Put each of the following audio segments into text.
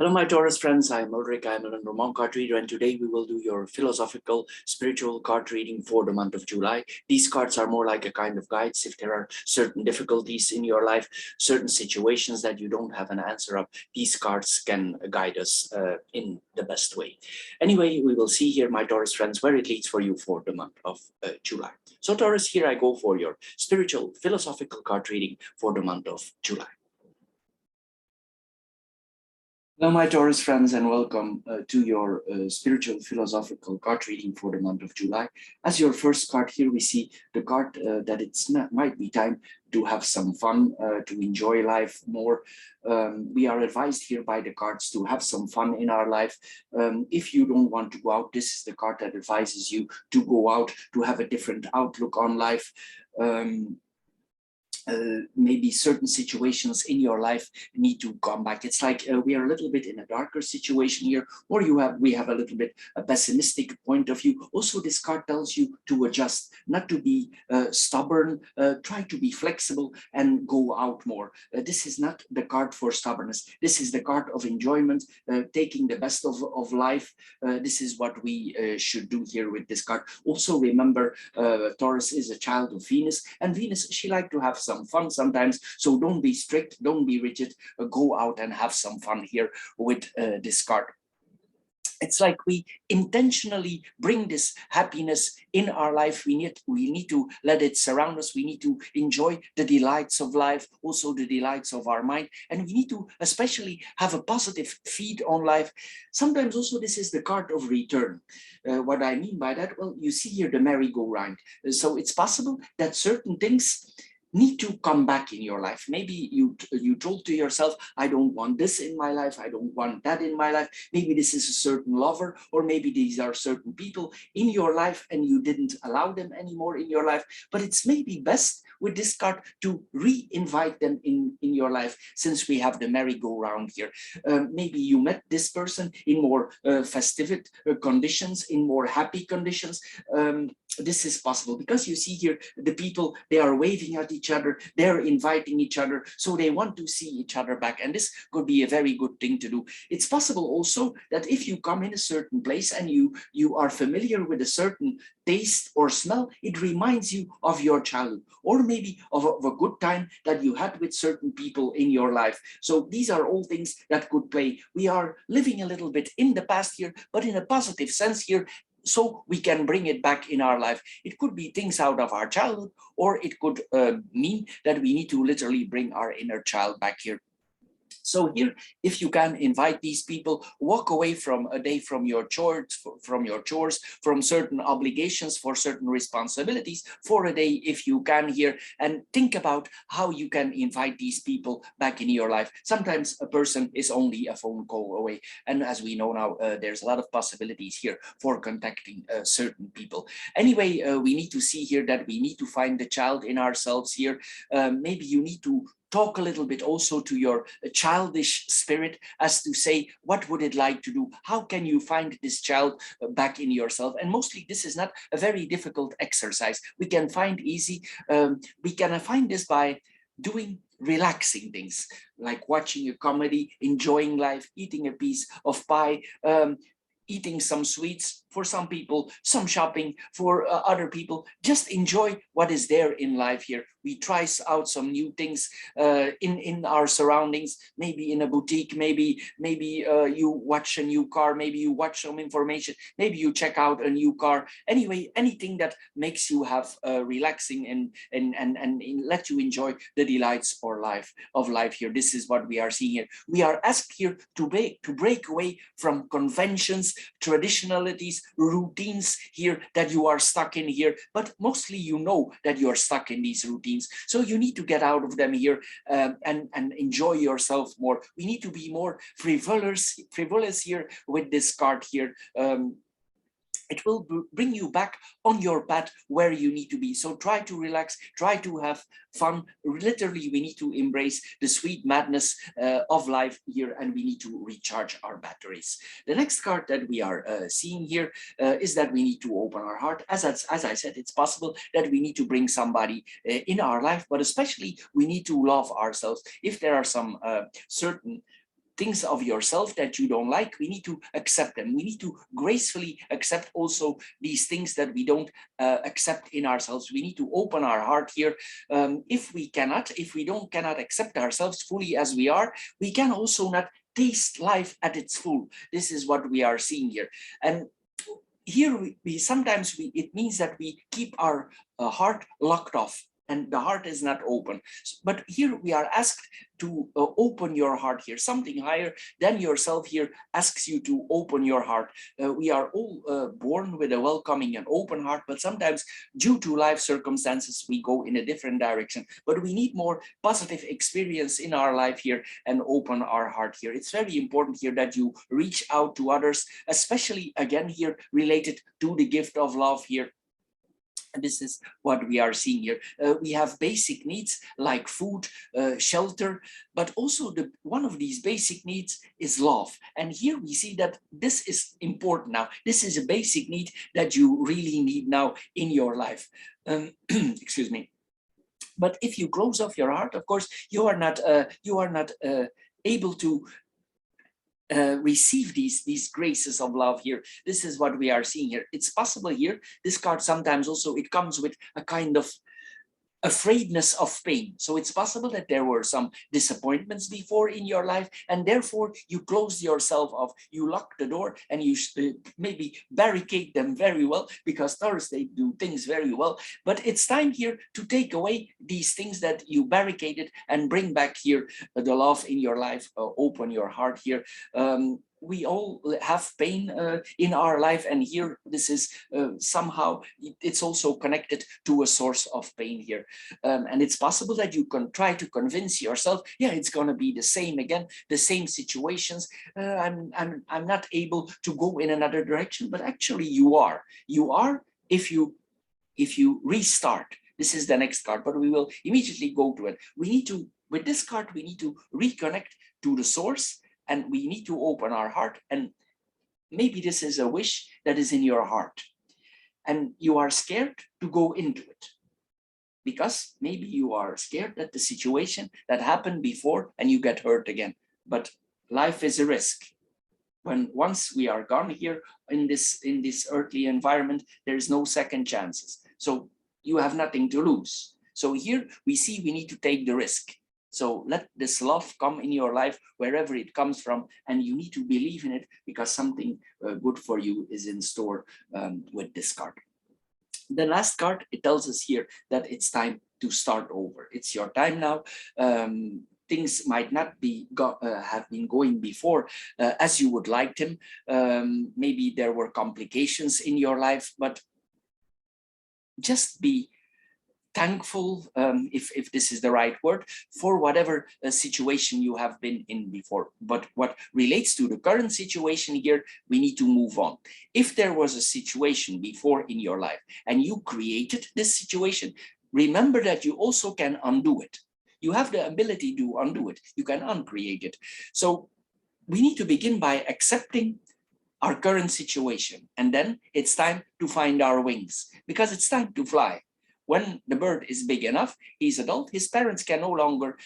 Hello, my Taurus friends. I'm Ulrich. I'm a Lenormand card reader, and today we will do your philosophical, spiritual card reading for the month of July. These cards are more like a kind of guides. If there are certain difficulties in your life, certain situations that you don't have an answer of, these cards can guide us in the best way. Anyway, we will see here, my Taurus friends, where it leads for you for the month of July. So, Taurus, here I go for your spiritual, philosophical card reading for the month of July. Hello, my Taurus friends, and welcome to your spiritual philosophical card reading for the month of July. As your first card here, we see the card that might be time to have some fun, to enjoy life more. We are advised here by the cards to have some fun in our life. If you don't want to go out, this is the card that advises you to go out, to have a different outlook on life. Maybe certain situations in your life need to come back. It's like we are a little bit in a darker situation here, or we have a little bit a pessimistic point of view. Also, this card tells you to adjust, not to be stubborn, try to be flexible and go out more. This is not the card for stubbornness. This is the card of enjoyment, taking the best of life. This is what we should do here with this card. Also, remember, Taurus is a child of Venus, and Venus, she likes to have some fun sometimes, so don't be strict, don't be rigid, go out and have some fun here with this card. It's like we intentionally bring this happiness in our life. We need to let it surround us. We need to enjoy the delights of life, also the delights of our mind, and we need to especially have a positive feed on life. Sometimes also this is the card of return. What I mean by that, well, you see here the merry-go-round. So it's possible that certain things need to come back in your life. Maybe you told to yourself, I don't want this in my life, I don't want that in my life. Maybe this is a certain lover, or maybe these are certain people in your life and you didn't allow them anymore in your life. But it's maybe best with this card to re-invite them in your life, since we have the merry-go-round here. Maybe you met this person in more festive conditions, in more happy conditions. This is possible because you see here the people, they are waving at each other, they're inviting each other, so they want to see each other back, and this could be a very good thing to do. It's possible also that if you come in a certain place and you are familiar with a certain taste or smell, it reminds you of your childhood, or maybe of a good time that you had with certain people in your life. So these are all things that could play. We are living a little bit in the past here, but in a positive sense here, so we can bring it back in our life. It could be things out of our childhood, or it could mean that we need to literally bring our inner child back here. So here, if you can invite these people, walk away from a day from your chores, from certain obligations, for certain responsibilities for a day, if you can here, and think about how you can invite these people back in your life. Sometimes a person is only a phone call away. And as we know now, there's a lot of possibilities here for contacting certain people. Anyway, we need to see here that we need to find the child in ourselves here. Maybe you need to talk a little bit also to your childish spirit, as to say, what would it like to do? How can you find this child back in yourself? And mostly this is not a very difficult exercise. We can find easy. We can find this by doing relaxing things, like watching a comedy, enjoying life, eating a piece of pie, eating some sweets. For some people, some shopping. For other people, just enjoy what is there in life here. We try out some new things in our surroundings, maybe in a boutique, maybe you watch a new car, maybe you watch some information, maybe you check out a new car. Anyway, anything that makes you have relaxing and let you enjoy the delights of life here. This is what we are seeing here. We are asked here to break away from conventions, traditionalities, routines here that you are stuck in here, but mostly you know that you are stuck in these routines, so you need to get out of them here and enjoy yourself more. We need to be more frivolous here with this card here. It will bring you back on your path where you need to be. So try to relax, try to have fun. Literally, we need to embrace the sweet madness of life here, and we need to recharge our batteries. The next card that we are seeing here is that we need to open our heart. As I said, it's possible that we need to bring somebody in our life, but especially we need to love ourselves. If there are some certain things of yourself that you don't like, we need to accept them. We need to gracefully accept also these things that we don't accept in ourselves. We need to open our heart here. If we cannot accept ourselves fully as we are, we can also not taste life at its full. This is what we are seeing here. And here we sometimes it means that we keep our heart locked off, and the heart is not open. But here we are asked to open your heart here. Something higher than yourself here asks you to open your heart. We are all born with a welcoming and open heart, but sometimes due to life circumstances, we go in a different direction. But we need more positive experience in our life here and open our heart here. It's very important here that you reach out to others, especially again here related to the gift of love here. And this is what we are seeing here. We have basic needs like food, shelter, but also one of these basic needs is love. And here we see that this is important now. This is a basic need that you really need now in your life. Excuse me. But if you close off your heart, of course, you are not able to receive these graces of love here. This is what we are seeing here. It's possible here, this card sometimes also, it comes with a kind of afraidness of pain. So it's possible that there were some disappointments before in your life, and therefore you close yourself off, you lock the door, and you maybe barricade them very well, because Taurus, they do things very well. But it's time here to take away these things that you barricaded and bring back here the love in your life. Open your heart here. We all have pain in our life, and here this is somehow it's also connected to a source of pain here, and it's possible that you can try to convince yourself, yeah, it's going to be the same again, the same situations. I'm not able to go in another direction, but actually you are if you restart. This is the next card, but we will immediately go to it. We need to, with this card, we need to reconnect to the source. And we need to open our heart, and maybe this is a wish that is in your heart, and you are scared to go into it, because maybe you are scared that the situation that happened before and you get hurt again. But life is a risk. Once we are gone here in this earthly environment, there is no second chances. So you have nothing to lose. So here we see we need to take the risk. So let this love come in your life wherever it comes from, and you need to believe in it, because something good for you is in store with this card. The last card, it tells us here that it's time to start over. It's your time now. Things might not be have been going before as you would like them. Maybe there were complications in your life, but just be thankful, if this is the right word, for whatever situation you have been in before. But what relates to the current situation here, we need to move on. If there was a situation before in your life and you created this situation, remember that you also can undo it. You have the ability to undo it. You can uncreate it. So we need to begin by accepting our current situation, and then it's time to find our wings, because it's time to fly. When the bird is big enough, he's adult, his parents can no longer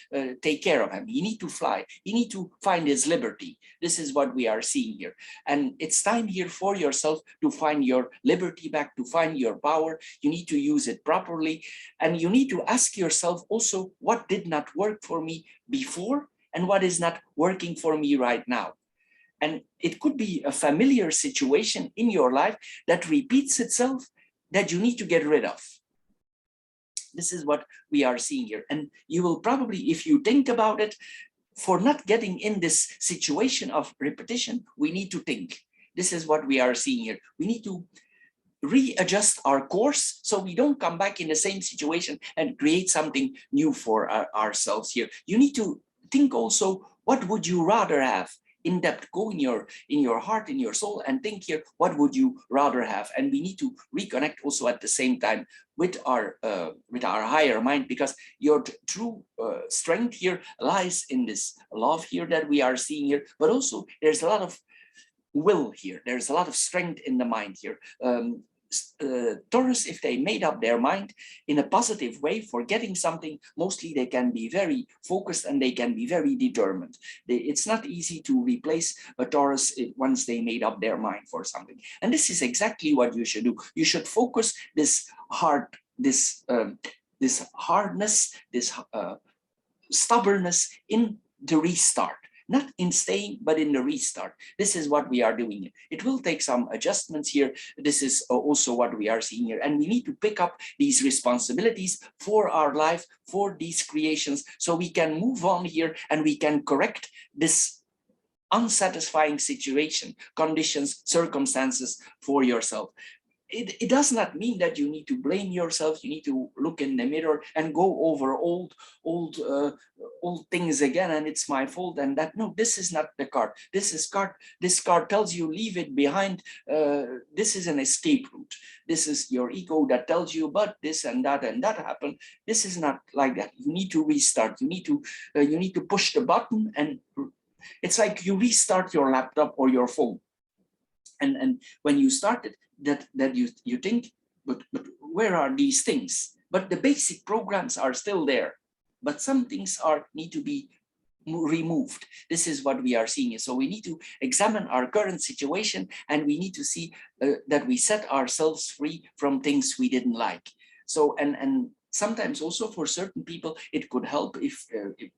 take care of him. He needs to fly. He needs to find his liberty. This is what we are seeing here. And it's time here for yourself to find your liberty back, to find your power. You need to use it properly. And you need to ask yourself also, what did not work for me before and what is not working for me right now? And it could be a familiar situation in your life that repeats itself that you need to get rid of. This is what we are seeing here. And you will probably, if you think about it, for not getting in this situation of repetition, we need to think. This is what we are seeing here. We need to readjust our course so we don't come back in the same situation and create something new for ourselves here. You need to think also, what would you rather have? In depth, go in your heart, in your soul, and think here, what would you rather have? And we need to reconnect also at the same time with our higher mind, because your true strength here lies in this love here that we are seeing here. But also there's a lot of will here. There's a lot of strength in the mind here. Taurus, if they made up their mind in a positive way for getting something, mostly they can be very focused and they can be very determined. It's not easy to replace a Taurus once they made up their mind for something. And this is exactly what you should do. You should focus this hardness, this stubbornness in the restart. Not in staying, but in the restart. This is what we are doing. It will take some adjustments here. This is also what we are seeing here. And we need to pick up these responsibilities for our life, for these creations, so we can move on here and we can correct this unsatisfying situation, conditions, circumstances for yourself. It does not mean that you need to blame yourself. You need to look in the mirror and go over old things again, and it's my fault and that. No, this is not the card. This card tells you leave it behind. This is an escape route. This is your ego that tells you, but this and that happened. This is not like that. You need to restart. You need to push the button, and it's like you restart your laptop or your phone. And when you start it, that you think, but where are these things? But the basic programs are still there, but some things need to be removed. This is what we are seeing. So we need to examine our current situation, and we need to see that we set ourselves free from things we didn't like. So and sometimes also for certain people, it could help if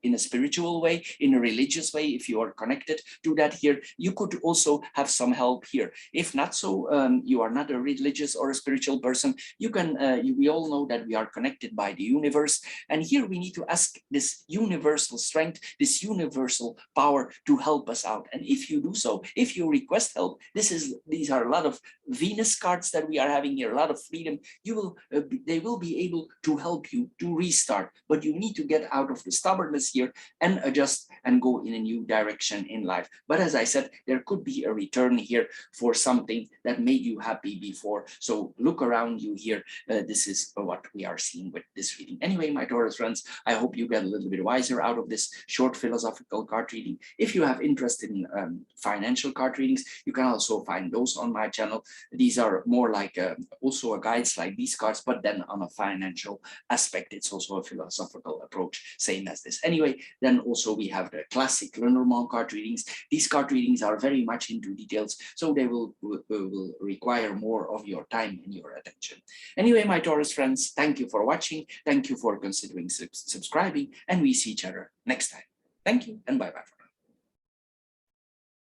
in a spiritual way, in a religious way, if you are connected to that here, you could also have some help here. If not so, you are not a religious or a spiritual person, you can, we all know that we are connected by the universe. And here we need to ask this universal strength, this universal power to help us out. And if you do so, if you request help, these are a lot of Venus cards that we are having here, a lot of freedom. They will be able to help you to restart, but you need to get out of the stubbornness here and adjust and go in a new direction in life. But as I said, there could be a return here for something that made you happy before. So look around you here. This is what we are seeing with this reading. Anyway, my Taurus friends, I hope you get a little bit wiser out of this short philosophical card reading. If you have interest in financial card readings, you can also find those on my channel. These are more like also a guides like these cards, but then on a financial aspect. It's also a philosophical approach, same as this. Anyway, then also we have the classic Lenormand card readings. These card readings are very much into details, so they will require more of your time and your attention. Anyway, my Taurus friends, thank you for watching. Thank you for considering subscribing, and we see each other next time. Thank you, and bye-bye.